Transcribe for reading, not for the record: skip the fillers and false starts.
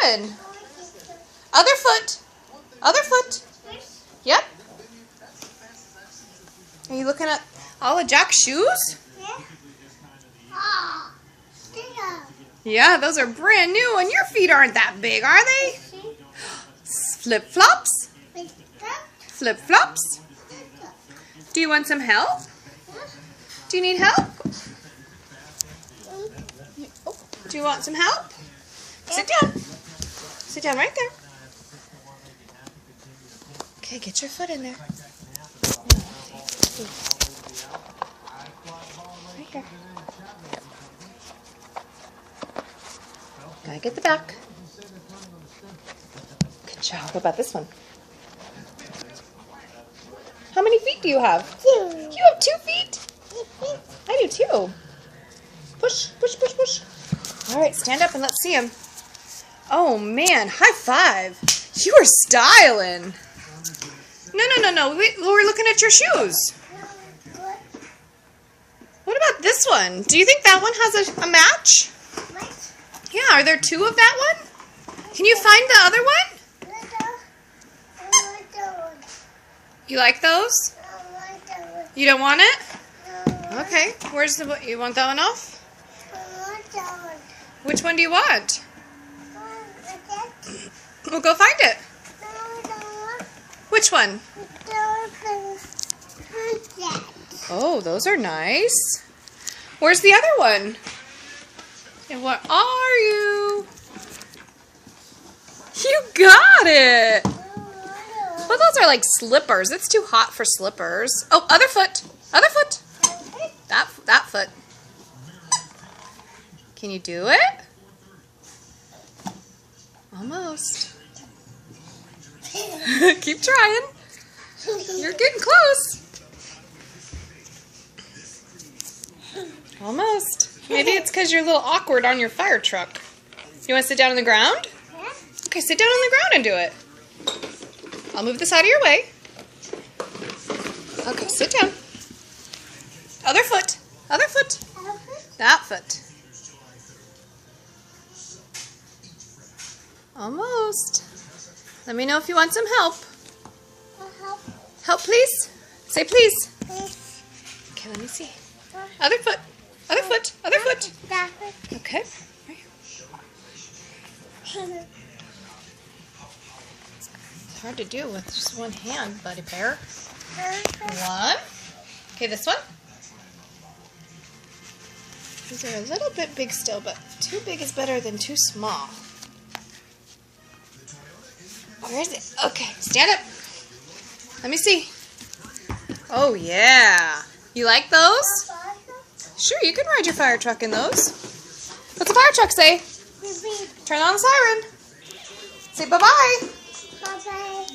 doing? Other foot. Other foot. Yep. Are you looking at all of Jack's shoes? Yeah, those are brand new, and your feet aren't that big, are they? Flip-flops? Flip-flops? Do you want some help? Do you need help? Oh, do you want some help? Sit down. Sit down right there. Okay, get your foot in there. Right here. Gotta get the back. Good job. What about this one? How many feet do you have? 2. You have 2 feet? I do too. Push, push, push, push. All right, stand up and let's see him. Oh man, high five. You are styling. No. We're looking at your shoes. What about this one? Do you think that one has a match? Yeah, are there 2 of that one? Can you find the other one? You like those? You don't want it? Okay. Where's the... You want that one off? Which one do you want? We'll go find it. Which one? Oh, those are nice. Where's the other one? And what are you? You got it! Well, those are like slippers. It's too hot for slippers. Oh, other foot. Other foot. That foot. Can you do it? Almost. Keep trying. You're getting close. Almost. Maybe it's because you're a little awkward on your fire truck. You want to sit down on the ground? Yeah. Okay, sit down on the ground and do it. I'll move this out of your way. Okay, sit down. Other foot. Other foot. That foot. Almost. Let me know if you want some help. Help, please. Say please. Okay, let me see. Other foot. Other foot. Other foot. Okay. It's hard to do with just one hand, buddy bear. One. Okay, this one. These are a little bit big still, but too big is better than too small. Where is it? Okay, stand up. Let me see. Oh, yeah. You like those? Sure, you can ride your fire truck in those. What's the fire truck say? Turn on the siren. Say bye-bye. Bye-bye.